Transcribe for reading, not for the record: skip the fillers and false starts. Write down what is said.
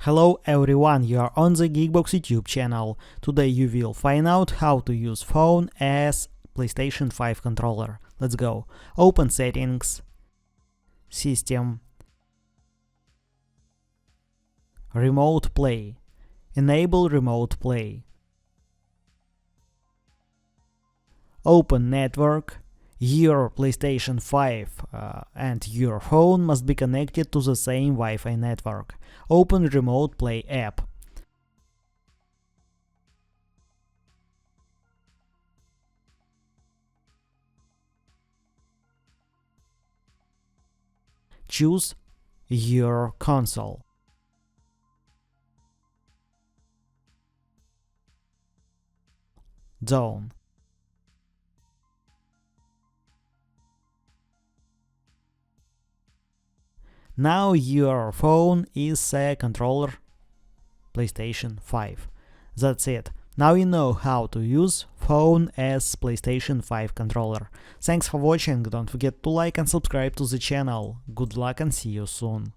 Hello everyone, you are on the GeekBox YouTube channel. Today you will find out how to use phone as PlayStation 5 controller. Let's go. Open Settings, System, Remote Play. Enable Remote Play. Open Network. Your PlayStation 5 and your phone must be connected to the same Wi-Fi network. Open Remote Play app. Choose your console. Zone. Now your phone is a controller PlayStation 5. That's it. Now you know how to use phone as PlayStation 5 controller. Thanks for watching, don't forget to like and subscribe to the channel. Good luck and see you soon.